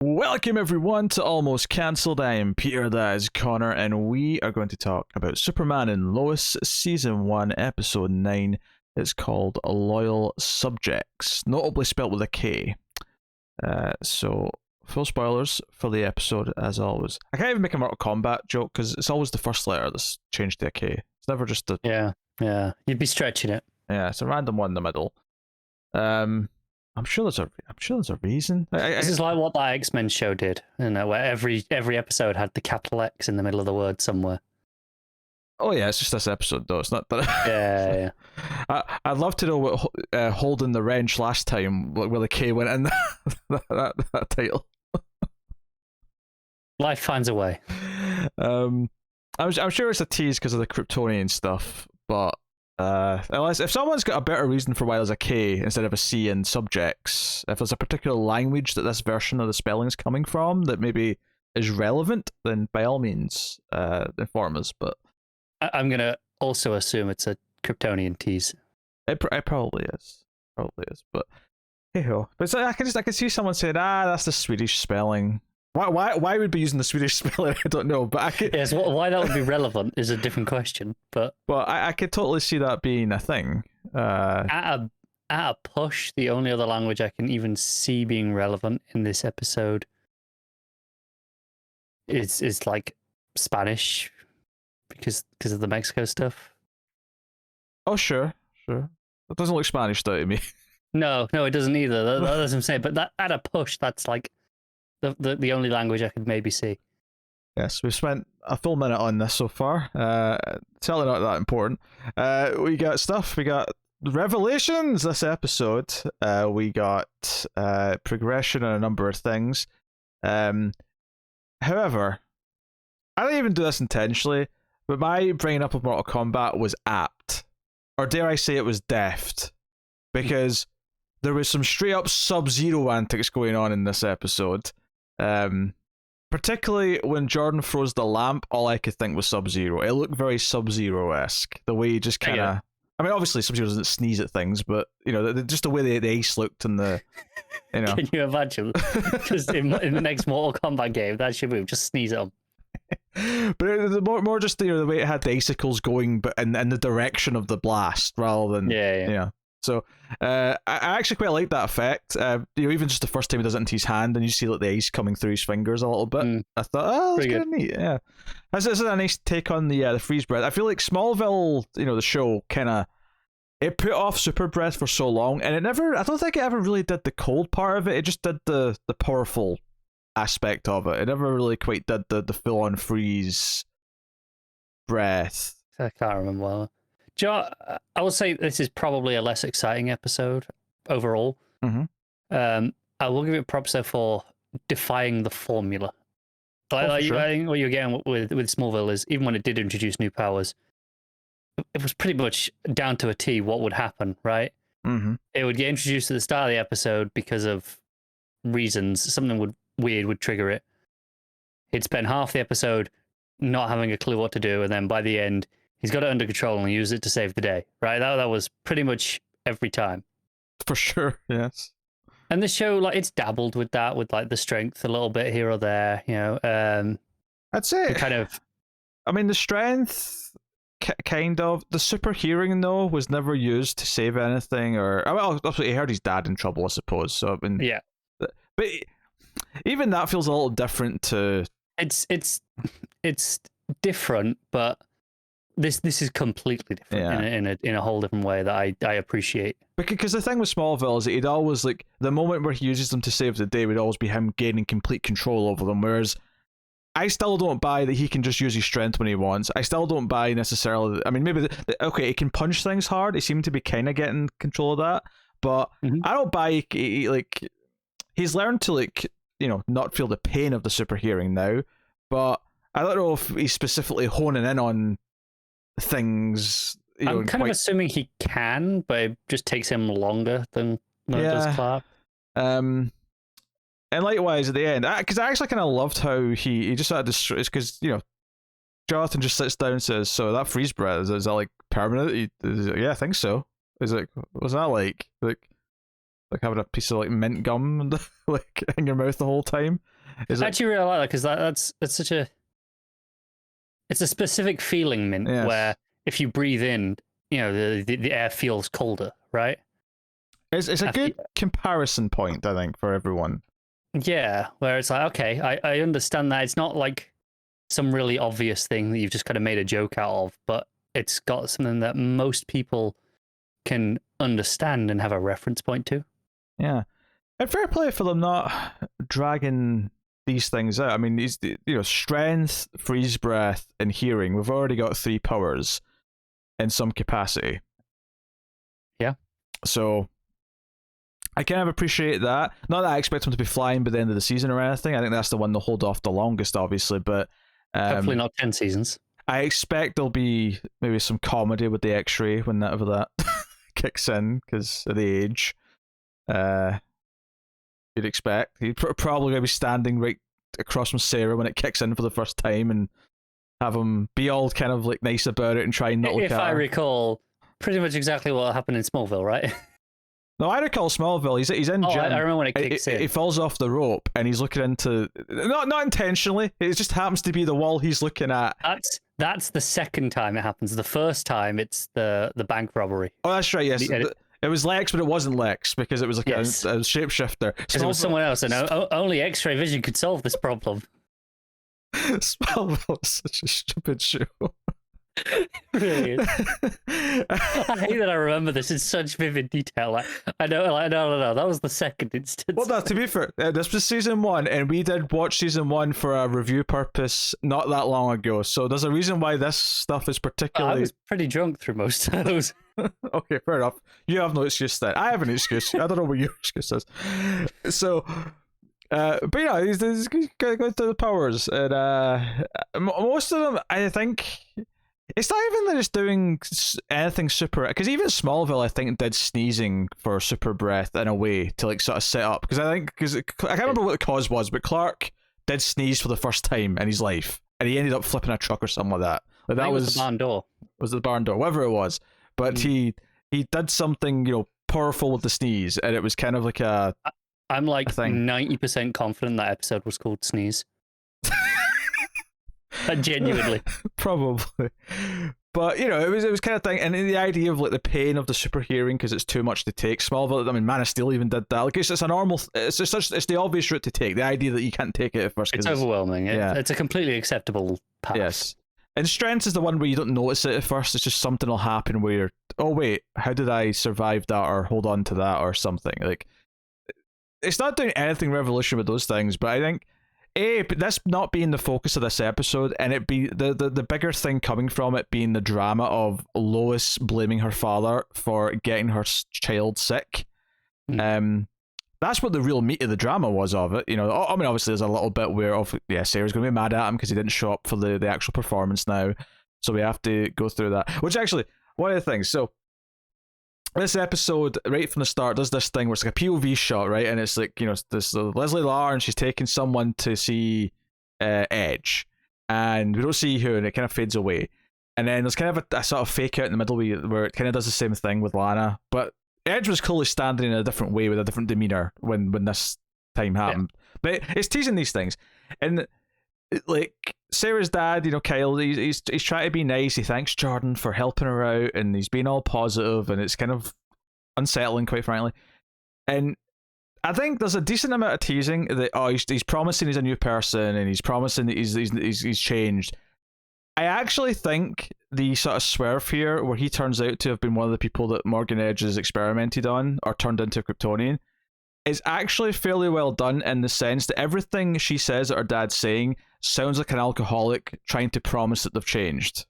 Welcome everyone to Almost Cancelled. I am Peter, that is Connor, and we are going to talk about Superman and Lois Season 1, Episode 9. It's called Loyal Subjects, notably spelled with a K. So, full spoilers for the episode, as always. I can't even make a Mortal Kombat joke, because it's always the first letter that's changed to a K. It's never just a... Yeah. You'd be stretching it. Yeah, it's a random one in the middle. I'm sure there's a reason. This is like what that X-Men show did, where every episode had the capital X in the middle of the word somewhere. Oh yeah, it's just this episode though. It's not that. Yeah. I'd love to know what holding the wrench last time, where the K went in that title. Life finds a way. I'm sure it's a tease because of the Kryptonian stuff, but unless if someone's got a better reason for why there's a K instead of a C in subjects, if there's a particular language that this version of the spelling is coming from that maybe is relevant, then by all means inform us. But I'm gonna also assume it's a Kryptonian tease. It probably is, but hey ho. But it's like, I can see someone saying, that's the Swedish spelling. Why would be using the Swedish spelling? I don't know, but I could... Yes, why that would be relevant is a different question. But I could totally see that being a thing. At a push, the only other language I can even see being relevant in this episode is like Spanish, because of the Mexico stuff. Oh sure. That doesn't look Spanish though to me. No, it doesn't either. That's what I'm saying. But that at a push, that's like the only language I could maybe see. Yes, we've spent a full minute on this so far. Totally not that important. We got revelations this episode. We got progression on a number of things. However, I didn't even do this intentionally, but my bringing up of Mortal Kombat was apt. Or dare I say it was deft. Because there was some straight up Sub-Zero antics going on in this episode. Particularly when Jordan froze the lamp, all I could think was Sub-Zero. It looked very Sub-Zero-esque. The way he just kind of... I mean, obviously Sub-Zero doesn't sneeze at things, but, just the way the ace looked and the... Can you imagine? Just in the next Mortal Kombat game, that should move. Just sneeze at him. But it, more just the way it had the icicles going, but in the direction of the blast, rather than... Yeah. So I actually quite like that effect. Even just the first time he does it into his hand, and you see like the ice coming through his fingers a little bit. I thought, that's kind of neat. Yeah, this is a nice take on the freeze breath. I feel like Smallville, the show, it put off super breath for so long, and I don't think it ever really did the cold part of it. It just did the powerful aspect of it. It never really quite did the full on freeze breath. I can't remember well. Joe, I would say this is probably a less exciting episode overall. Mm-hmm. I will give it props though for defying the formula. Sure. I think what you're getting with Smallville is, even when it did introduce new powers, it was pretty much down to a T what would happen, right? Mm-hmm. It would get introduced at the start of the episode because of reasons. Something weird would trigger it. He'd spend half the episode not having a clue what to do, and then by the end, he's got it under control and use it to save the day, right? That was pretty much every time. For sure, yes. And the show, it's dabbled with that, with the strength a little bit here or there, I'd say kind of. I mean, the strength, kind of. The super hearing, though, was never used to save anything, he heard his dad in trouble, I suppose. So I mean, yeah. But even that feels a little different to. It's different, but. This is completely different in a whole different way that I appreciate. Because the thing with Smallville is that he'd always, the moment where he uses them to save the day would always be him gaining complete control over them, whereas I still don't buy that he can just use his strength when he wants. I still don't buy necessarily... I mean, maybe... he can punch things hard. He seemed to be kind of getting control of that, but I don't buy... he's learned to, not feel the pain of the super hearing now, but I don't know if he's specifically honing in on things. I'm kind of assuming he can, but it just takes him longer than it does Clark. And likewise at the end, because I actually kind of loved how he just started to, because Jonathan just sits down and says, "So that freeze breath is that permanent?" He's like, "Yeah, I think so." He's like, "What's that like having a piece of mint gum in your mouth the whole time?" Is I it? actually really like that because that's such a it's a specific feeling, Mint, Yes. where if you breathe in, the air feels colder, right? It's a good comparison point, I think, for everyone. Yeah, where it's like, okay, I understand that it's not like some really obvious thing that you've just kind of made a joke out of, but it's got something that most people can understand and have a reference point to. Yeah. And fair play for them not dragging these things out. I mean, these, strength, freeze breath, and hearing. We've already got 3 powers in some capacity. Yeah. So I kind of appreciate that. Not that I expect them to be flying by the end of the season or anything. I think that's the one they'll hold off the longest, obviously. But hopefully not 10 seasons. I expect there'll be maybe some comedy with the X-ray whenever that kicks in because of the age. You'd expect he'd probably going to be standing right across from Sarah when it kicks in for the first time and have him be all kind of like nice about it and try and not look at her. If I recall, pretty much exactly what happened in Smallville, right? No, I recall Smallville. He's in gym. I remember when it kicks in. He falls off the rope and he's looking into not intentionally. It just happens to be the wall he's looking at. That's the second time it happens. The first time it's the bank robbery. Oh, that's right. Yes, it was Lex, but it wasn't Lex because it was like a shapeshifter. Because it was someone else, and only X-ray vision could solve this problem. Smallville is such a stupid show. Really is. I hate that I remember this in such vivid detail. I know, that was the second instance. Well, no, to be fair, this was season 1, and we did watch season 1 for a review purpose not that long ago. So there's a reason why this stuff is particularly. I was pretty drunk through most of those. Okay, fair enough. You have no excuse then. I have an excuse. I don't know what your excuse is. So. But yeah, he's going through the powers, and most of them, I think, it's not even that it's doing anything super. Because even Smallville, I think, did sneezing for super breath in a way to like sort of set up. Because I can't remember what the cause was, but Clark did sneeze for the first time in his life, and he ended up flipping a truck or something like that. Like that was the barn door. Was the barn door, whatever it was. But he did something powerful with the sneeze, and it was kind of like a. I'm like 90% confident that episode was called Sneeze. Genuinely. Probably. But, it was kind of thing, and the idea of like the pain of the super hearing because it's too much to take. Smallville, I mean, Man of Steel even did that. Like, it's a normal, it's the obvious route to take. The idea that you can't take it at first. It's overwhelming. It's a completely acceptable path. Yes. And strength is the one where you don't notice it at first. It's just something will happen where you're, oh wait, how did I survive that or hold on to that or something? Like, it's not doing anything revolutionary with those things, but I think that's not being the focus of this episode, and it be the bigger thing coming from it being the drama of Lois blaming her father for getting her child sick. That's what the real meat of the drama was of it. I mean, obviously there's a little bit where Sarah's going to be mad at him because he didn't show up for the actual performance now, so we have to go through that. Which actually, one of the things, so. This episode, right from the start, does this thing where it's like a POV shot, right? And it's like, this Leslie Lar, and she's taking someone to see Edge. And we don't see who, and it kind of fades away. And then there's kind of a sort of fake out in the middle where it kind of does the same thing with Lana. But Edge was clearly standing in a different way with a different demeanor when this time happened. Yeah. But it's teasing these things. And like Sarah's dad, Kyle, he's trying to be nice. He thanks Jordan for helping her out, and he's being all positive, and it's kind of unsettling, quite frankly. And I think there's a decent amount of teasing that he's promising he's a new person, and he's promising that he's changed. I actually think the sort of swerve here, where he turns out to have been one of the people that Morgan Edge has experimented on or turned into a Kryptonian, is actually fairly well done in the sense that everything she says that her dad's saying sounds like an alcoholic trying to promise that they've changed.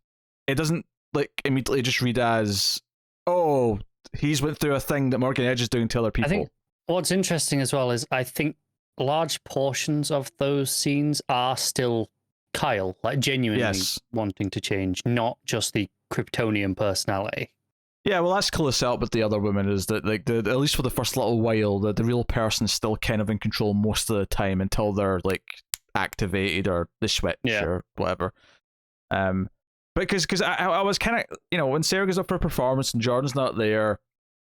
It doesn't like immediately just read as, oh, he's went through a thing that Morgan Edge is doing to other people. I think what's interesting as well is I think large portions of those scenes are still Kyle, like genuinely wanting to change, not just the Kryptonian personality. Yeah, well, that's cool as set up with the other women is that, like, at least for the first little while, the real person's still kind of in control most of the time until they're like activated or they switch or whatever. Because I was kind of, when Sarah goes up for a performance and Jordan's not there.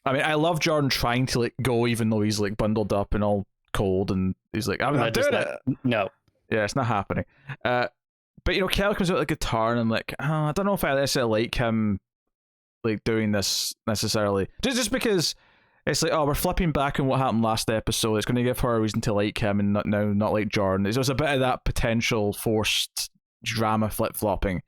I mean, I love Jordan trying to like go even though he's like bundled up and all cold, and he's like, I'm And they're not just doing like, it. no. Yeah, it's not happening. But Kel comes out with a guitar, and I'm like, oh, I don't know if I necessarily like him like doing this necessarily. Just because it's like, oh, we're flipping back on what happened last episode. It's going to give her a reason to like him and not like Jordan. There's a bit of that potential forced drama flip flopping.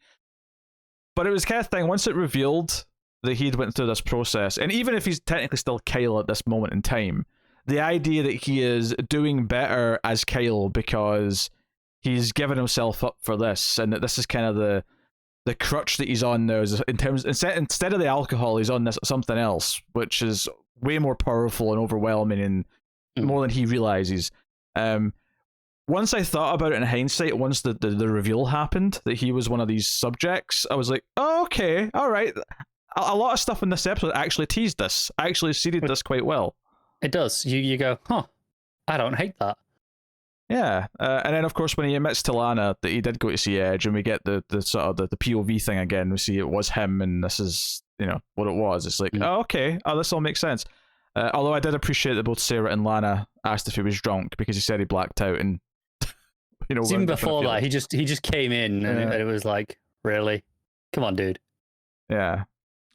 But it was kind of thing, once it revealed that he'd went through this process, and even if he's technically still Kyle at this moment in time, the idea that he is doing better as Kyle because he's given himself up for this, and that this is kind of the crutch that he's on now, is in terms instead of the alcohol, he's on this something else, which is way more powerful and overwhelming and more than he realizes. Once I thought about it in hindsight, once the reveal happened that he was one of these subjects, I was like, oh, okay, all right. A lot of stuff in this episode actually teased this, actually seeded this quite well. It does. You go, huh, I don't hate that. Yeah, and then of course when he admits to Lana that he did go to see Edge, and we get the sort of the POV thing again, we see it was him, and this is what it was. It's like, oh, okay, this all makes sense. Although I did appreciate that both Sarah and Lana asked if he was drunk, because he said he blacked out, and even before that, he just came in, and it was like, really, come on, dude. Yeah,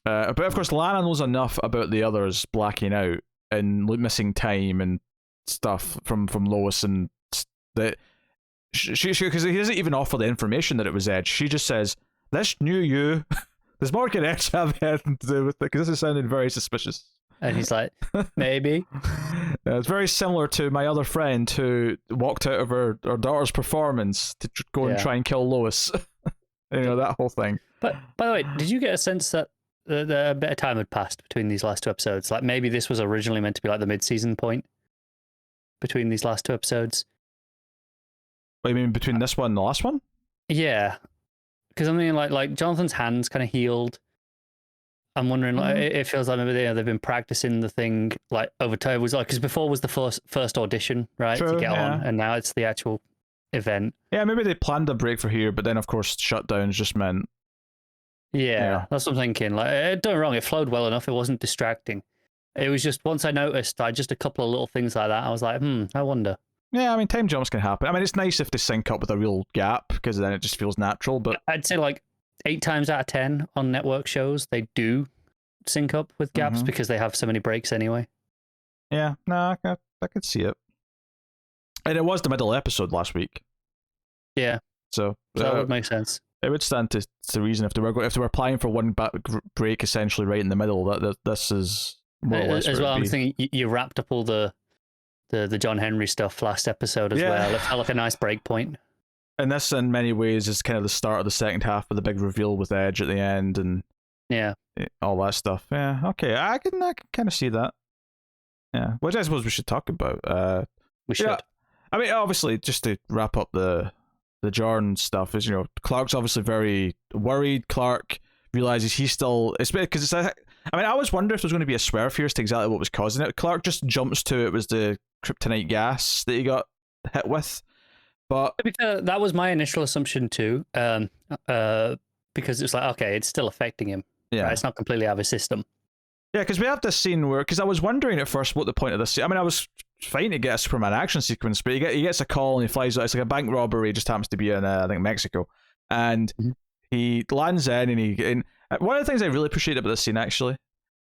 but of course Lana knows enough about the others blacking out and missing time and stuff from Lois, and that she because he doesn't even offer the information that it was Edge. She just says, "This new you, does Morgan Edge have anything to do with it? Because this is sounding very suspicious." And he's like, maybe. It's very similar to my other friend who walked out of her daughter's performance to go and try and kill Lois. That whole thing. But by the way, did you get a sense that a bit of time had passed between these last two episodes? Like maybe this was originally meant to be like the mid-season point between these last two episodes. What do you mean, between this one and the last one? Yeah, because I mean, like Jonathan's hands kind of healed. I'm wondering, like, it feels like maybe they've been practicing the thing like over time. It was like, because before was the first audition, right, to get on, and now it's the actual event. Yeah, maybe they planned a break for here, but then of course shutdowns just meant. Yeah, that's what I'm thinking. Like, don't get me wrong, it flowed well enough. It wasn't distracting. It was just once I noticed, like, just a couple of little things like that, I was like, I wonder. Yeah, I mean, time jumps can happen. I mean, it's nice if they sync up with a real gap, because then it just feels natural. But I'd say like 8 times out of 10 on network shows, they do sync up with gaps because they have so many breaks anyway. Yeah, no, I could see it. And it was the middle episode last week. Yeah. So that would make sense. It would stand to reason if they were applying for one break essentially right in the middle, that this is more or less as well. I'm thinking you wrapped up all the John Henry stuff last episode as well. It felt like a nice break point. And this, in many ways, is kind of the start of the second half with the big reveal with Edge at the end and all that stuff. Yeah, okay, I can kind of see that. Yeah, which I suppose we should talk about. We should. I mean, obviously, just to wrap up the Jordan stuff is, Clark's obviously very worried. Clark realizes he's still, it's because it's I was wondering if there's going to be a swerve here as to exactly what was causing it. Clark just jumps to it was the kryptonite gas that he got hit with. But that was my initial assumption too, because it's like, okay, it's still affecting him. Yeah, right? It's not completely out of his system. Yeah, because we have this scene where, because I was wondering at first what the point of this scene. I mean, I was fine to get a Superman action sequence, but he gets a call and he flies out. It's like a bank robbery, just happens to be in I think Mexico, and he lands in, and one of the things I really appreciate about this scene actually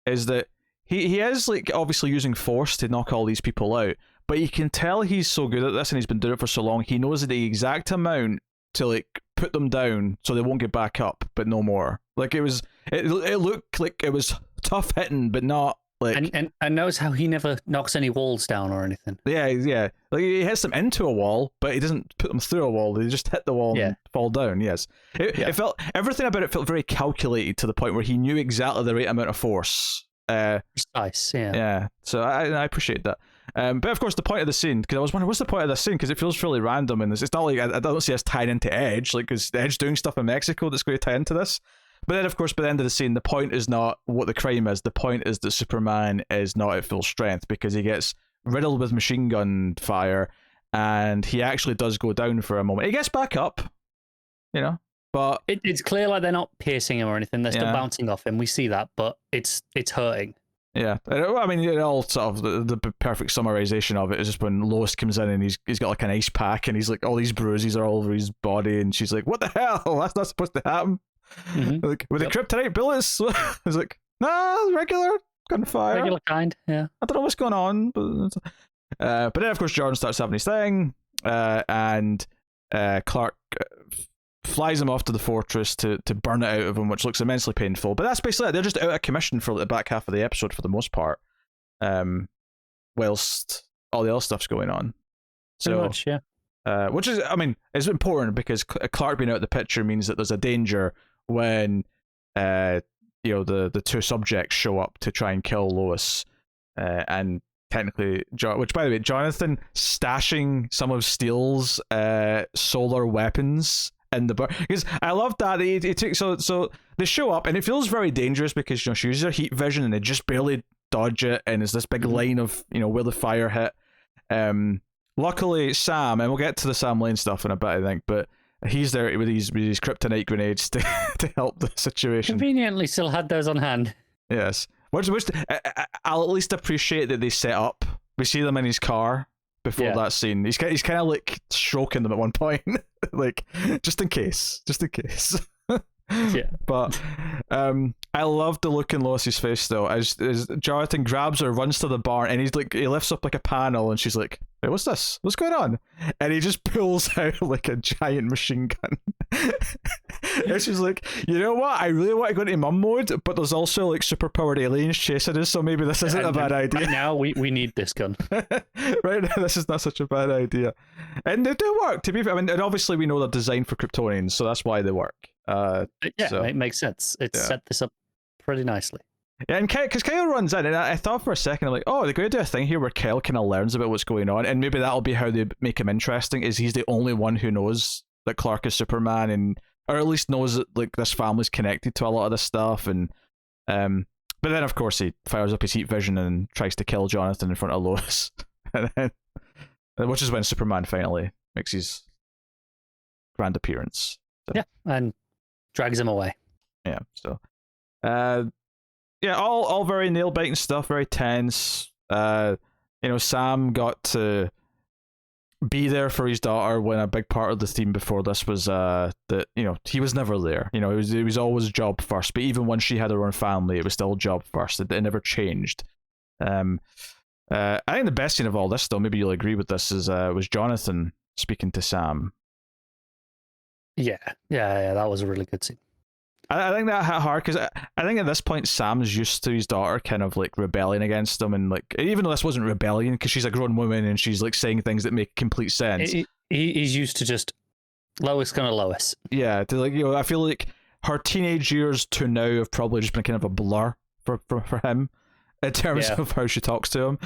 is that he is like obviously using force to knock all these people out, but you can tell he's so good at this and he's been doing it for so long. He knows the exact amount to like put them down so they won't get back up, but no more. Like it looked like it was tough hitting, but not like. And notice how he never knocks any walls down or anything. Yeah. Like he hits them into a wall, but he doesn't put them through a wall. They just hit the wall and fall down. Yes, it felt, everything about it felt very calculated to the point where he knew exactly the right amount of force. Precise. Yeah. So I appreciate that. But of course, the point of the scene, because I was wondering, what's the point of this scene? Because it feels really random, and it's not like I don't see us tied into Edge, like because Edge doing stuff in Mexico that's going to tie into this. But then, of course, by the end of the scene, the point is not what the crime is. The point is that Superman is not at full strength because he gets riddled with machine gun fire, and he actually does go down for a moment. He gets back up, but it's clear like they're not piercing him or anything. They're still bouncing off him. We see that, but it's hurting. Yeah, I mean, it all sort of the perfect summarization of it is just when Lois comes in and he's got like an ice pack and he's like all these bruises are all over his body and she's like, "What the hell? That's not supposed to happen." Like with the kryptonite bullets, it's like, nah, regular gunfire, regular kind. Yeah, I don't know what's going on, but then of course Jordan starts having his thing, and Clark flies him off to the fortress to burn it out of him, which looks immensely painful. But that's basically it. They're just out of commission for the back half of the episode for the most part, whilst all the other stuff's going on. pretty much, yeah. Which is, I mean, it's important because Clark being out of the picture means that there's a danger when, the two subjects show up to try and kill Lois, and technically, which by the way, Jonathan stashing some of Steele's solar weapons in the bar, because I love that he took so they show up and it feels very dangerous because she uses her heat vision and they just barely dodge it and there's this big line of where the fire hit. Luckily, Sam, and we'll get to the Sam Lane stuff in a bit, I think, but he's there with these kryptonite grenades to help the situation. Conveniently, still had those on hand. Yes. I'll at least appreciate that they set up. We see them in his car before that scene. He's kind of like stroking them at one point, like just in case. Yeah. But I love the look in Lois's face though, as Jonathan grabs her, runs to the barn, and he lifts up like a panel, and she's like, "Wait, what's this? What's going on?" And he just pulls out like a giant machine gun. And she's like, "You know what? I really want to go into mum mode, but there's also like superpowered aliens chasing us, so maybe this isn't a bad idea." Right now, we need this gun. Right now, this is not such a bad idea, and they do work. To be fair, I mean, and obviously we know they're designed for Kryptonians, so that's why they work. It makes sense. It's set this up pretty nicely. Yeah, and because Kyle runs in, and I thought for a second, I'm like, oh, they're going to do a thing here where Kyle kind of learns about what's going on, and maybe that'll be how they make him interesting, is he's the only one who knows that Clark is Superman, and or at least knows that like this family's connected to a lot of this stuff, and but then of course he fires up his heat vision and tries to kill Jonathan in front of Lois, and then, which is when Superman finally makes his grand appearance. So. Yeah, and drags him away. Yeah, so all very nail biting stuff, very tense. Sam got to be there for his daughter when a big part of the theme before this was that he was never there. It was always job first. But even when she had her own family, it was still job first. It never changed. I think the best scene of all this, though, maybe you'll agree with this, is was Jonathan speaking to Sam. Yeah, that was a really good scene. I think that hit hard because I think at this point Sam's used to his daughter kind of like rebelling against him, and like even though this wasn't rebellion because she's a grown woman and she's like saying things that make complete sense. He's used to just Lois kind of Lois. Yeah, to like I feel like her teenage years to now have probably just been kind of a blur for him in terms of how she talks to him.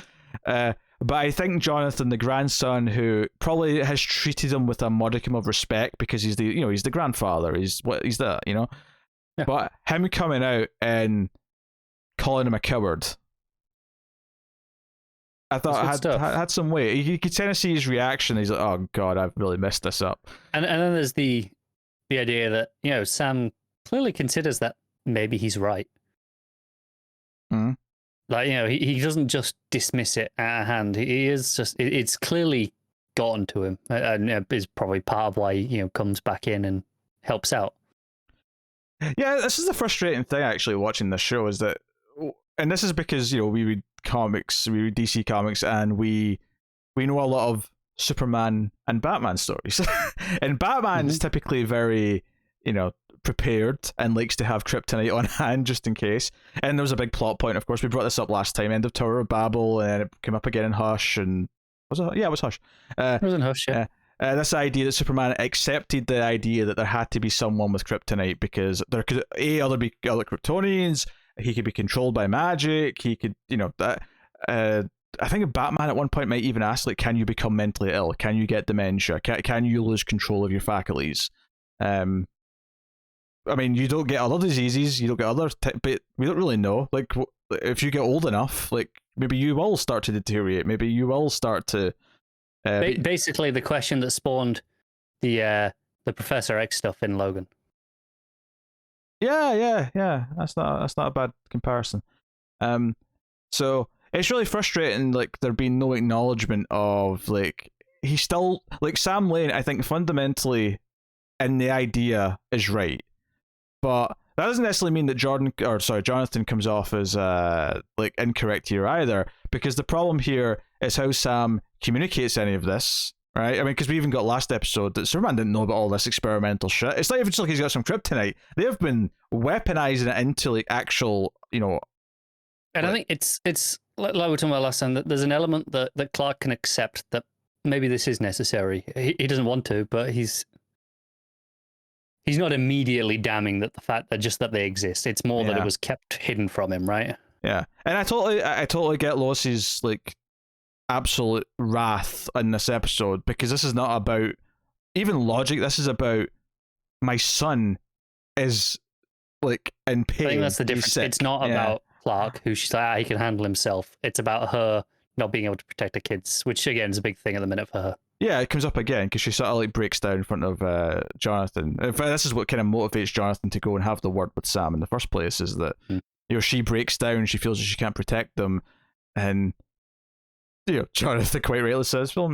But I think Jonathan, the grandson, who probably has treated him with a modicum of respect because he's the grandfather. He's that. Yeah. But him coming out and calling him a coward, I thought had some weight. You could kind of see his reaction. He's like, "Oh God, I've really messed this up." And then there's the idea that Sam clearly considers that maybe he's right. Mm-hmm. Like he doesn't just dismiss it out of hand. He is just it's clearly gotten to him, and is probably part of why he comes back in and helps out. Yeah, this is the frustrating thing actually watching this show, is that, and this is because we read comics, we read DC comics, and we know a lot of Superman and Batman stories. And Batman is typically very prepared and likes to have kryptonite on hand just in case. And there was a big plot point, of course, we brought this up last time, end of Tower of Babel, and it came up again in Hush, and it was Hush. It was in Hush, yeah. This idea that Superman accepted the idea that there had to be someone with kryptonite because there could other Kryptonians. He could be controlled by magic. He could, that. I think Batman at one point might even ask, like, can you become mentally ill? Can you get dementia? Can you lose control of your faculties? I mean, you don't get other diseases. You don't get other, but we don't really know. Like, if you get old enough, like maybe you will start to deteriorate. Maybe you will start to. Basically, the question that spawned the Professor X stuff in Logan. Yeah. That's not a bad comparison. So it's really frustrating, like there being no acknowledgement of like he's still like Sam Lane. I think fundamentally, in the idea is right, but that doesn't necessarily mean that Jonathan comes off as like incorrect here either. Because the problem here is how Sam communicates any of this. Right, I mean, because we even got last episode that Superman didn't know about all this experimental shit. It's not even just like he's got some kryptonite. They have been weaponizing it into like actual, And I think it's like we were talking about last time, that there's an element that Clark can accept that maybe this is necessary. He doesn't want to, but he's not immediately damning that the fact that just that they exist. It's more that it was kept hidden from him, right? Yeah, and I totally get Lois's like absolute wrath in this episode, because this is not about even logic. This is about my son is like in pain. I think that's the difference. It's not about Clark, who she's like, he can handle himself. It's about her not being able to protect her kids, which again is a big thing at the minute for her. Yeah, it comes up again because she sort of like breaks down in front of Jonathan. In fact, this is what kind of motivates Jonathan to go and have the word with Sam in the first place, is that she breaks down, she feels that she can't protect them, and Jonathan quite rightly says, well,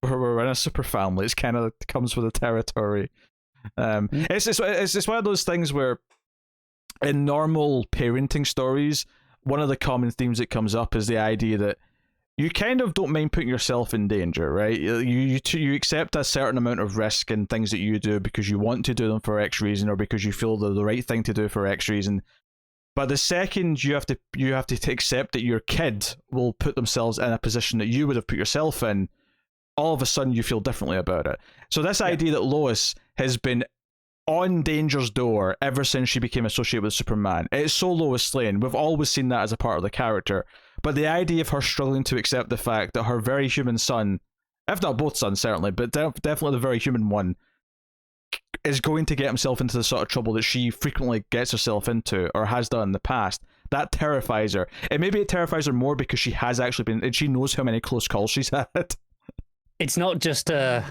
we're in a super family. It's kind of comes with the territory. It's one of those things where in normal parenting stories, one of the common themes that comes up is the idea that you kind of don't mind putting yourself in danger, right? You accept a certain amount of risk in things that you do because you want to do them for X reason, or because you feel they're the right thing to do for X reason. But the second you have to accept that your kid will put themselves in a position that you would have put yourself in, all of a sudden you feel differently about it. So this idea that Lois has been on danger's door ever since she became associated with Superman, it's so Lois Lane. We've always seen that as a part of the character. But the idea of her struggling to accept the fact that her very human son, if not both sons certainly, but definitely the very human one, is going to get himself into the sort of trouble that she frequently gets herself into or has done in the past, that terrifies her. And maybe it terrifies her more because she has actually been, and she knows how many close calls she's had. It's not just a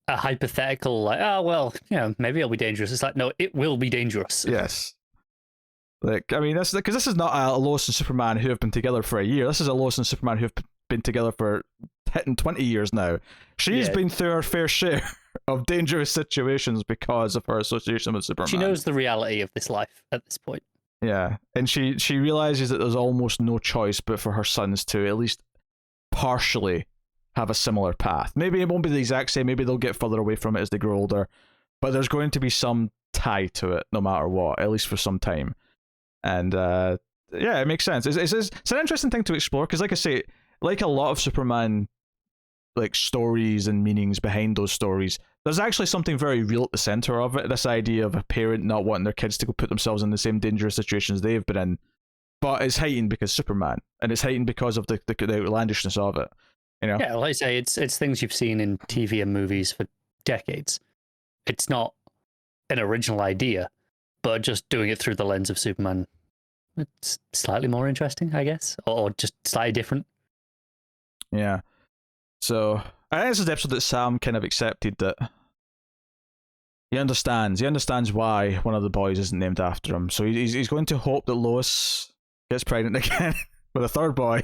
hypothetical, like, oh, well, maybe it'll be dangerous. It's like, no, it will be dangerous. Yes. Like, I mean, because this is not a Lois and Superman who have been together for a year. This is a Lois and Superman who have been together for hitting 20 years now. She's been through her fair share of dangerous situations because of her association with Superman. She knows the reality of this life at this point. Yeah, and she realizes that there's almost no choice but for her sons to at least partially have a similar path. Maybe it won't be the exact same, maybe they'll get further away from it as they grow older, but there's going to be some tie to it no matter what, at least for some time. And yeah, it makes sense. It's an interesting thing to explore, because like I say, like a lot of Superman like stories and meanings behind those stories, there's actually something very real at the center of it. This idea of a parent not wanting their kids to go put themselves in the same dangerous situations they've been in, but it's heightened because Superman, and it's heightened because of the outlandishness of it. Yeah, like I say, it's things you've seen in TV and movies for decades. It's not an original idea, but just doing it through the lens of Superman, it's slightly more interesting, I guess, or just slightly different. Yeah. So I think this is the episode that Sam kind of accepted that he understands why one of the boys isn't named after him. So he's going to hope that Lois gets pregnant again with a third boy,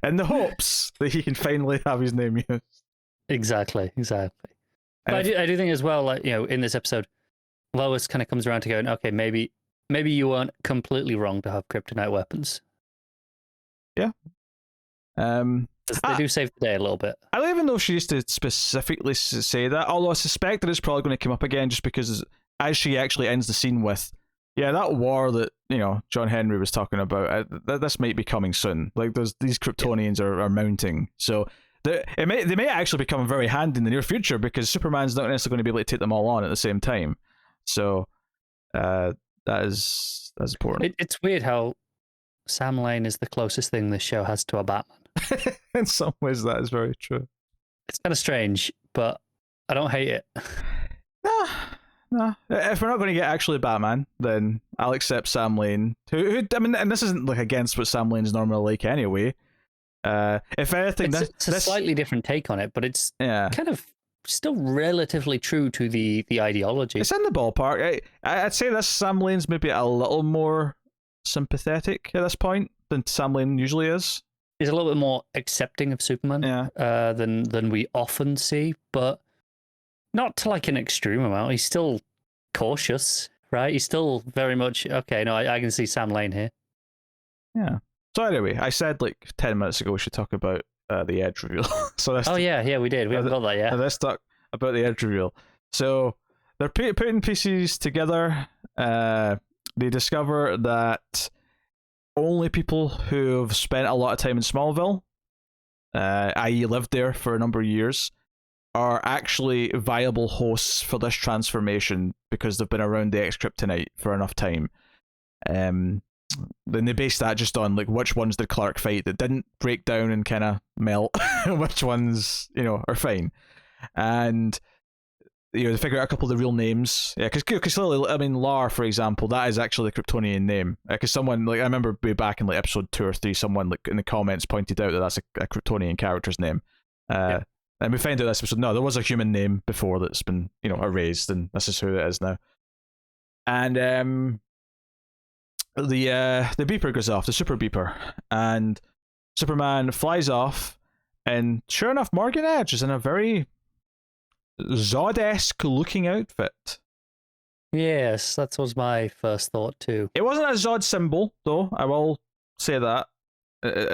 in the hopes that he can finally have his name used. Exactly. But I do think as well, like, in this episode, Lois kind of comes around to going, okay, maybe you weren't completely wrong to have kryptonite weapons. Yeah. They do save the day a little bit. I don't even know if she used to specifically say that, although I suspect that it's probably going to come up again, just because as she actually ends the scene with, that war that John Henry was talking about, this might be coming soon. Like these Kryptonians are mounting, so they may actually become very handy in the near future, because Superman's not necessarily going to be able to take them all on at the same time. So that's important. It's weird how Sam Lane is the closest thing this show has to a Batman. In some ways, that is very true. It's kind of strange, but I don't hate it. No. If we're not going to get actually Batman, then I'll accept Sam Lane. Who I mean, and this isn't like against what Sam Lane is normally like anyway. If anything, it's a slightly different take on it, but it's kind of still relatively true to the ideology. It's in the ballpark. I'd say this Sam Lane's maybe a little more sympathetic at this point. than Sam Lane usually is. He's a little bit more accepting of Superman than we often see, but not to like an extreme amount. He's still cautious, right? He's still very much, okay, no, I can see Sam Lane here. Yeah. So anyway, I said like 10 minutes ago we should talk about the Edge reveal. So that's yeah, we did. We haven't got that yet. Let's talk about the Edge reveal. So they're putting pieces together. They discover that only people who've spent a lot of time in Smallville, i.e. lived there for a number of years, are actually viable hosts for this transformation because they've been around the X-Kryptonite for enough time. Then they base that just on like which ones did Clark fight that didn't break down and kind of melt, which ones are fine, and they figure out a couple of the real names. Yeah, because clearly, I mean, Lar, for example, that is actually a Kryptonian name. Because someone, like, I remember way back in like episode 2 or 3, someone like in the comments pointed out that that's a Kryptonian character's name. And we find out this episode, no, there was a human name before that's been, erased, and this is who it is now. And the beeper goes off, the super beeper, and Superman flies off, and sure enough, Morgan Edge is in a very Zod-esque looking outfit. Yes, that was my first thought too. It wasn't a Zod symbol, though, I will say that.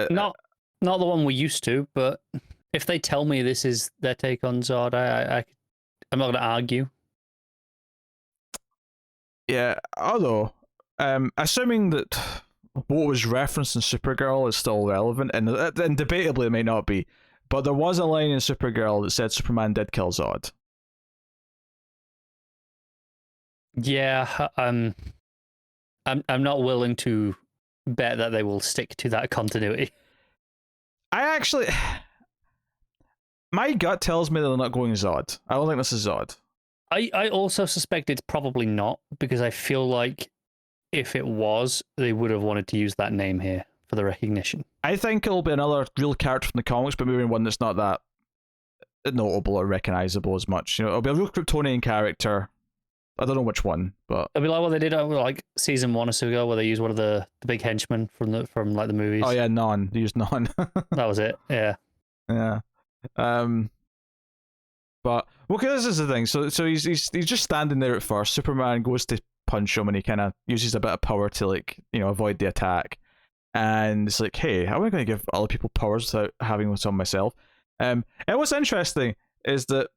Not the one we used to, but if they tell me this is their take on Zod, I'm not going to argue. Yeah, although, assuming that what was referenced in Supergirl is still relevant, and debatably it may not be, but there was a line in Supergirl that said Superman did kill Zod. Yeah, I'm not willing to bet that they will stick to that continuity. My gut tells me they're not going Zod. I don't think this is Zod. I also suspect it's probably not, because I feel like if it was, they would have wanted to use that name here for the recognition. I think it'll be another real character from the comics, but maybe one that's not that notable or recognizable as much. It'll be a real Kryptonian character. I don't know which one, but it'll be like what they did like season 1 or so ago, where they used one of the big henchmen from like the movies. Oh yeah, Non. They used Non. That was it. Yeah. Yeah. But okay, this is the thing. So he's just standing there at first. Superman goes to punch him, and he kind of uses a bit of power to like avoid the attack. And it's like, hey, how am I going to give other people powers without having some myself? And what's interesting is that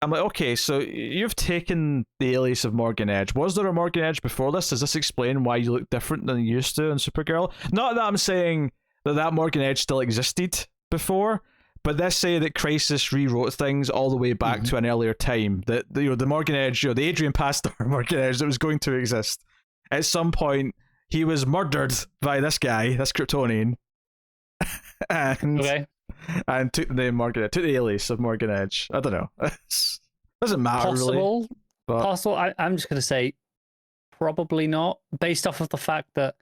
I'm like, okay, so you've taken the alias of Morgan Edge. Was there a Morgan Edge before this? Does this explain why you look different than you used to in Supergirl? Not that I'm saying that Morgan Edge still existed before, but let's say that Crisis rewrote things all the way back to an earlier time. That the Morgan Edge, the Adrian Pastor Morgan Edge that was going to exist. At some point, he was murdered by this guy, this Kryptonian, and took the name Morgan Edge, took the alias of Morgan Edge. I don't know. Doesn't matter really. Possible. I'm just gonna say probably not, based off of the fact that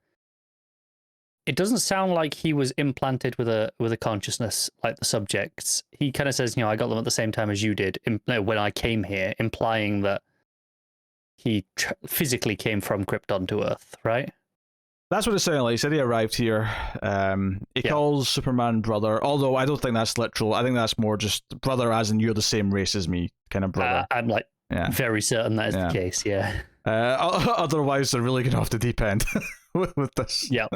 it doesn't sound like he was implanted with a consciousness like the Subjekts. He kind of says, I got them at the same time as you did when I came here, implying that he physically came from Krypton to Earth, right? That's what it sounded like. He said he arrived here. He calls Superman brother, although I don't think that's literal. I think that's more just brother as in you're the same race as me kind of brother. I'm like very certain that is the case, yeah. Otherwise, they're really going off the deep end with this. Yeah.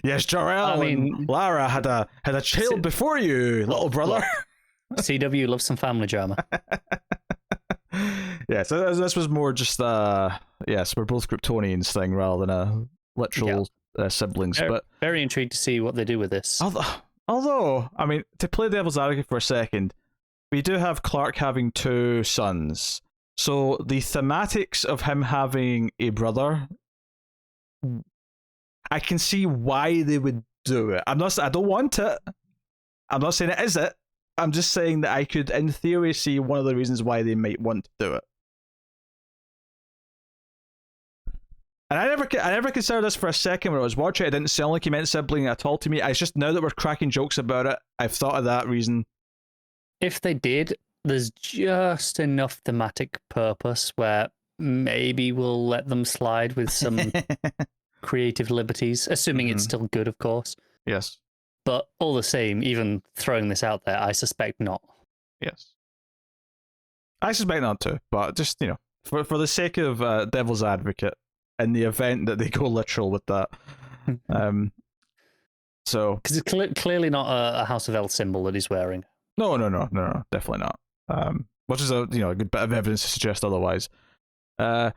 Yes, Jor-El and Lara had a child before you, little brother. CW loves some family drama. Yeah, so this was more just yes, we're both Kryptonians thing rather than a literal siblings. But very intrigued to see what they do with this. Although, I mean, to play devil's advocate for a second, we do have Clark having 2 sons. So the thematics of him having a brother, I can see why they would do it. I don't want it. I'm not saying it is it. I'm just saying that I could, in theory, see one of the reasons why they might want to do it. And I never considered this for a second when I was watching it. It didn't sound like he meant sibling at all to me. It's just now that we're cracking jokes about it, I've thought of that reason. If they did, there's just enough thematic purpose where maybe we'll let them slide with some creative liberties, assuming it's still good, of course. Yes. But all the same, even throwing this out there, I suspect not. Yes. I suspect not to, but just, for the sake of devil's advocate, in the event that they go literal with that. So. Because it's clearly not a House of L symbol that he's wearing. No, definitely not. Which is a good bit of evidence to suggest otherwise. Yeah.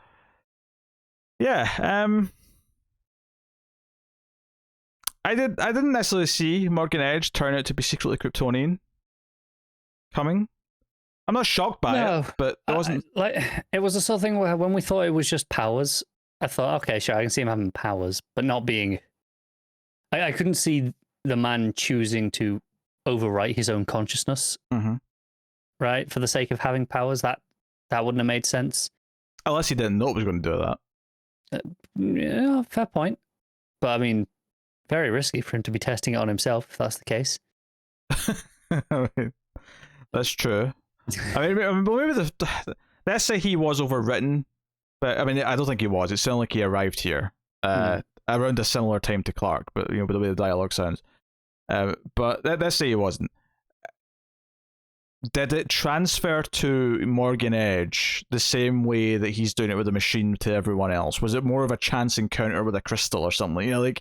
I didn't necessarily see Morgan Edge turn out to be secretly Kryptonian coming. I'm not shocked by it, but it wasn't it was the sort of thing where when we thought it was just powers, I thought, okay, sure, I can see him having powers, but not being. I couldn't see the man choosing to overwrite his own consciousness, right, for the sake of having powers. That wouldn't have made sense. Unless he didn't know it was going to do that. Yeah, fair point. But I mean, very risky for him to be testing it on himself, if that's the case. I mean, that's true. I mean, maybe let's say he was overwritten, but I mean, I don't think he was. It sounded like he arrived here around a similar time to Clark, but with the way the dialogue sounds. But let's say he wasn't. Did it transfer to Morgan Edge the same way that he's doing it with the machine to everyone else? Was it more of a chance encounter with a crystal or something?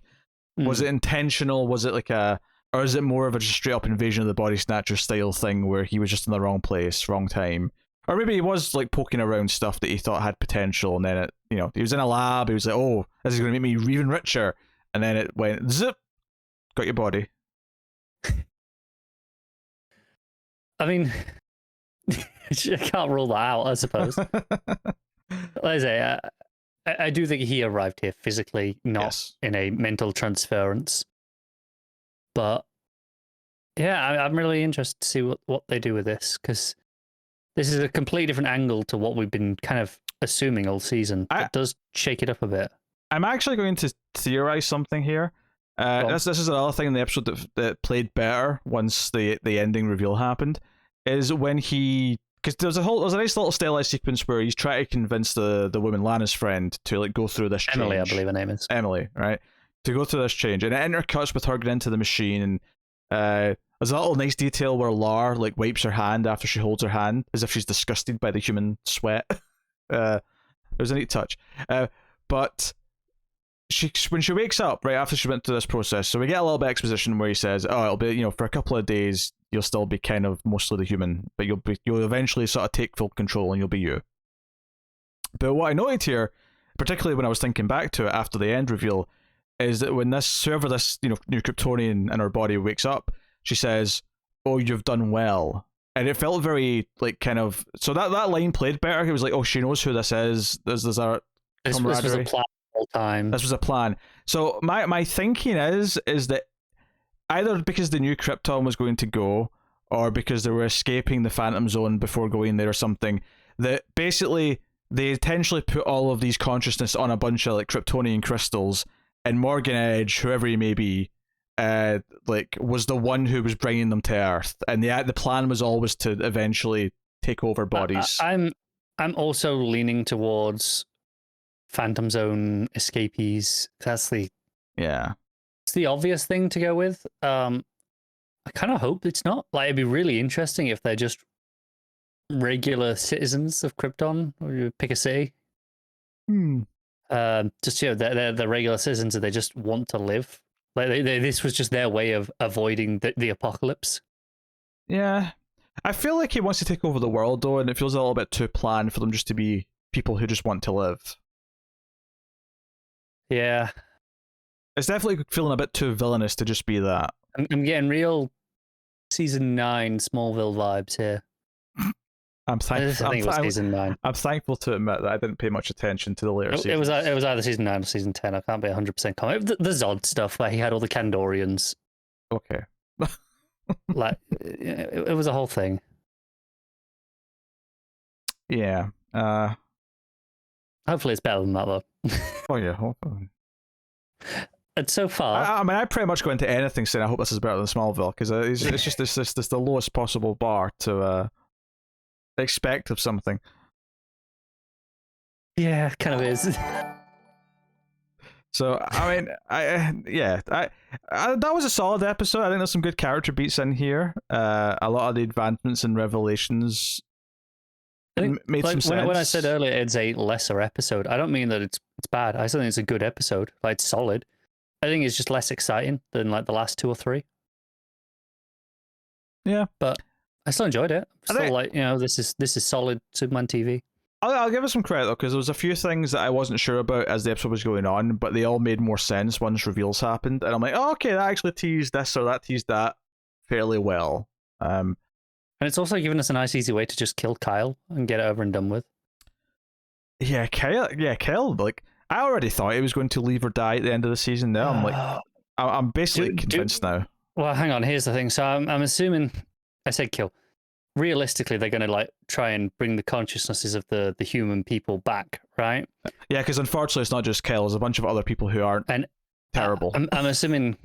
Was it intentional? Was it or is it more of a just straight up invasion of the body snatcher style thing where he was just in the wrong place, wrong time? Or maybe he was poking around stuff that he thought had potential, and then he was in a lab, he was like, oh, this is going to make me even richer, and then it went zip, got your body. I mean, I can't rule that out, I suppose. Like I say, I do think he arrived here physically, not in a mental transference. But yeah, I'm really interested to see what they do with this, because this is a completely different angle to what we've been kind of assuming all season. It does shake it up a bit. I'm actually going to theorize something here. This is another thing in the episode that played better once the ending reveal happened, is when because there's a nice little stylized sequence where he's trying to convince the woman, Lana's friend, to go through this change. Emily, I believe her name is. Emily, right? To go through this change, and it intercuts with her getting into the machine, and there's a little nice detail where Lar wipes her hand after she holds her hand, as if she's disgusted by the human sweat. It was a neat touch. But when she wakes up right after she went through this process, so we get a little bit of exposition where he says, "Oh, it'll be for a couple of days, you'll still be kind of mostly the human, but you'll eventually sort of take full control and you'll be you." But what I noted here, particularly when I was thinking back to it after the end reveal, is that when this new Kryptonian in her body wakes up, she says, "Oh, you've done well," and it felt very kind of. So that line played better. It was like, "Oh, she knows who this is. There's our camaraderie." This was a plan the whole time. This was a plan. So my thinking is that either because the new Krypton was going to go, or because they were escaping the Phantom Zone before going there or something, that basically they intentionally put all of these consciousness on a bunch of Kryptonian crystals. And Morgan Edge, whoever he may be, was the one who was bringing them to Earth, and the plan was always to eventually take over bodies. I'm also leaning towards Phantom Zone escapees. That's it's the obvious thing to go with. I kind of hope it's not. It'd be really interesting if they're just regular citizens of Krypton, or you pick a city. Just they're the regular citizens, and they just want to live. This was just their way of avoiding the apocalypse. Yeah, I feel like he wants to take over the world though, and it feels a little bit too planned for them just to be people who just want to live. Yeah, it's definitely feeling a bit too villainous to just be that. I'm getting real season 9 Smallville vibes here. I'm thankful. I think it was season 9. I'm thankful to admit that I didn't pay much attention to the later seasons. It was either season 9 or season 10. I can't be 100% confident. The Zod stuff where he had all the Kandorians. Okay. It was a whole thing. Yeah. Hopefully it's better than that though. Oh yeah, hopefully. And so far, I mean, I pretty much go into anything saying I hope this is better than Smallville, because it's just this the lowest possible bar to expect of something. Yeah, kind of is. So I mean, that was a solid episode. I think there's some good character beats in here. A lot of the advancements and revelations I think, made some sense. When I said earlier it's a lesser episode, I don't mean that it's bad. I still think it's a good episode. Like, it's solid. I think it's just less exciting than like the last 2 or 3. Yeah, but I still enjoyed it. Still, like, this is solid Superman TV. I'll give it some credit though, because there was a few things that I wasn't sure about as the episode was going on, but they all made more sense once reveals happened, and I'm like, oh, okay, that actually teased this or that teased that fairly well. And it's also given us a nice, easy way to just kill Kyle and get it over and done with. Yeah, Kyle. Like, I already thought he was going to leave or die at the end of the season. Now I'm like, I'm basically convinced now. Well, hang on. Here's the thing. So I'm assuming I said kill. Realistically, they're going to like try and bring the consciousnesses of the human people back, right? Yeah, because unfortunately, it's not just Kyle. There's a bunch of other people who aren't terrible. I'm assuming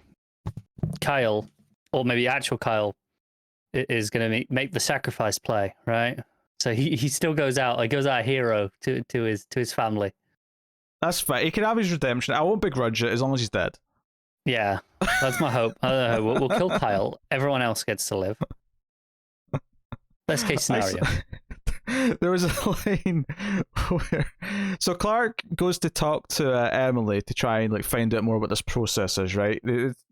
Kyle, or maybe actual Kyle, is going to make the sacrifice play, right? So he still goes out, like, a hero to his family. That's fine. He can have his redemption. I won't begrudge it as long as he's dead. Yeah, that's my hope. I don't know. We'll kill Kyle. Everyone else gets to live. Best case scenario. There was a line where so Clark goes to talk to Emily to try and like find out more what this process is, right?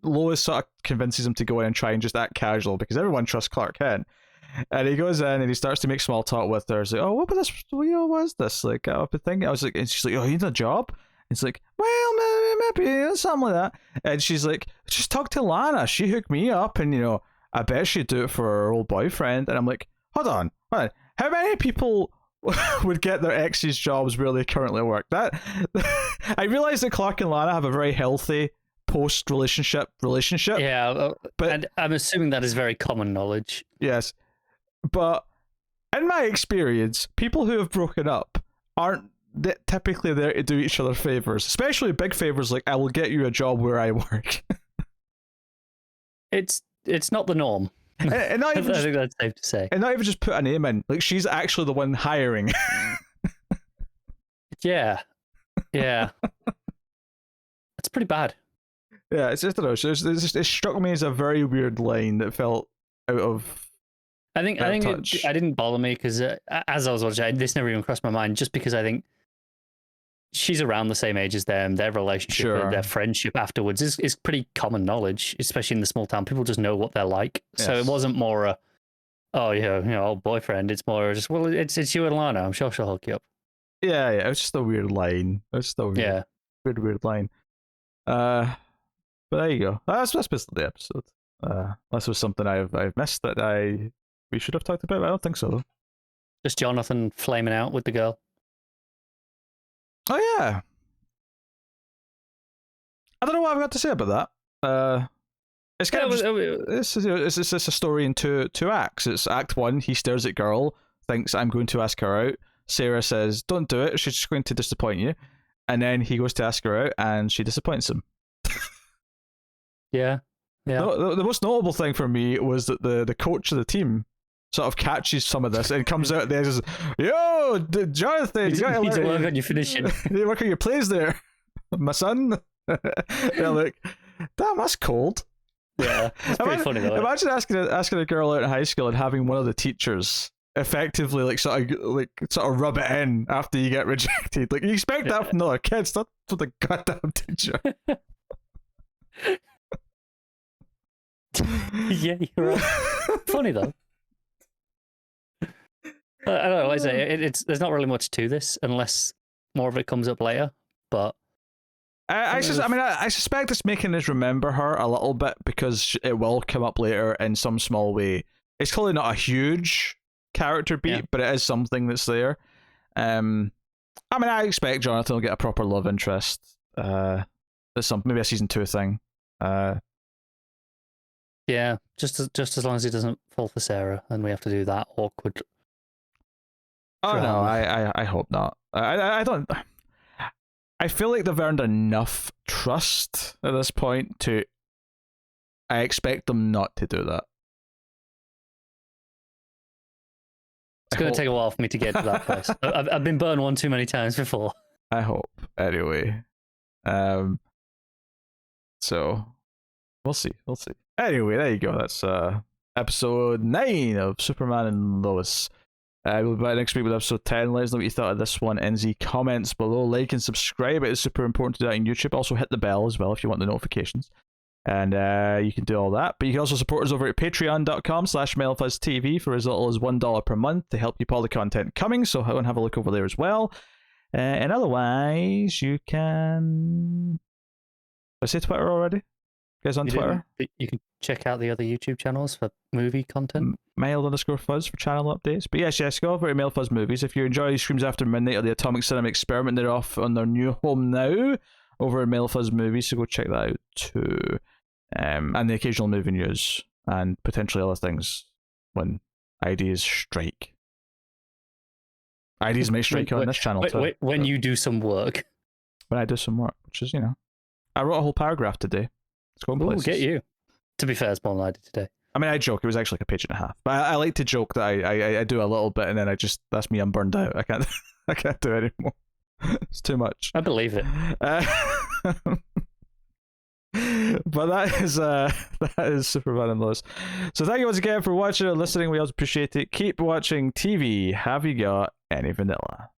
Lois sort of convinces him to go in and try and just act casual because everyone trusts Clark Kent. And he goes in and he starts to make small talk with her. He's like, "Oh, what was this? What is this? Like, I've been thinking." I was like, and she's like, "Oh, you need a job?" It's like, "Well, maybe something like that." And she's like, "Just talk to Lana. She hooked me up, and I bet she'd do it for her old boyfriend." And I'm like, hold on. How many people would get their exes jobs where they currently work? That I realize that Clark and Lana have a very healthy post-relationship. Yeah, but and I'm assuming that is very common knowledge. Yes, but in my experience, people who have broken up aren't typically there to do each other favors, especially big favors like "I will get you a job where I work." It's not the norm. And not even I think that's safe to say. And not even just put a name in. Like, she's actually the one hiring. Yeah. It's pretty bad. Yeah, it's just, I don't know. It struck me as a very weird line that felt out of. I think it didn't bother me because as I was watching, this never even crossed my mind. Just because I think she's around the same age as them, their relationship, their friendship afterwards is pretty common knowledge, especially in the small town. People just know what they're like. Yes. So it wasn't more old boyfriend. It's more just, well, it's you and Lana. I'm sure she'll hook you up. Yeah, it was just a weird line. It was just a weird line. But there you go. That's basically the episode. Unless was something I've missed that we should have talked about. I don't think so, though. Just Jonathan flaming out with the girl. Oh yeah. I don't know what I've got to say about that. It's kind of it's a story in two acts. It's Act 1. He stares at girl, thinks I'm going to ask her out. Sarah says, "Don't do it. She's just going to disappoint you." And then he goes to ask her out, and she disappoints him. Yeah. The most notable thing for me was that the coach of the team sort of catches some of this and comes out there and says, "Yo, Jonathan, you gotta work on your finishing. You work on your plays there, my son." They're like, "Damn, that's cold." Yeah, it's pretty funny though. Imagine asking a girl out in high school and having one of the teachers effectively like sort of rub it in after you get rejected. Like, you expect that from other kids, not from the goddamn teacher. Yeah, you're right. Funny though. I don't know. I say there's not really much to this unless more of it comes up later. But I suspect it's making us remember her a little bit because it will come up later in some small way. It's clearly not a huge character beat, but it is something that's there. I expect Jonathan will get a proper love interest. There's maybe a season 2 thing. Yeah, just as long as he doesn't fall for Sarah, and we have to do that awkward. Oh no, I hope not. I don't. I feel like they've earned enough trust at this point to. I expect them not to do that. It's going to take a while for me to get to that place. I've been burned one too many times before. I hope. Anyway. So we'll see. Anyway, there you go. That's episode 9 of Superman and Lois. We'll be back next week with episode 10. Let us know what you thought of this one in the comments below. Like and subscribe. It is super important to do that on YouTube. Also hit the bell as well if you want the notifications. And you can do all that. But you can also support us over at patreon.com/MailFuzzTV for as little as $1 per month to help keep all the content coming. So go and have a look over there as well. And otherwise, you can... Did I say Twitter already? You guys on Twitter? You can check out the other YouTube channels for movie content. Mail_fuzz for channel updates. But yes, go over to Mail Fuzz Movies. If you enjoy Screams After Midnight or the Atomic Cinema Experiment, they're off on their new home now over at Mail Fuzz Movies, so go check that out too. And the occasional movie news and potentially other things when ideas strike. Ideas may strike on this channel too. When you do some work. When I do some work, which is, I wrote a whole paragraph today. It's going places. Get you. To be fair, it's more than I did today. I mean, I joke. It was actually like a page and a half. But I like to joke that I do a little bit and then that's me. I'm burned out. I can't do it anymore. It's too much. I believe it. But that is Superman and Lois. So thank you once again for watching and listening. We always appreciate it. Keep watching TV. Have you got any vanilla?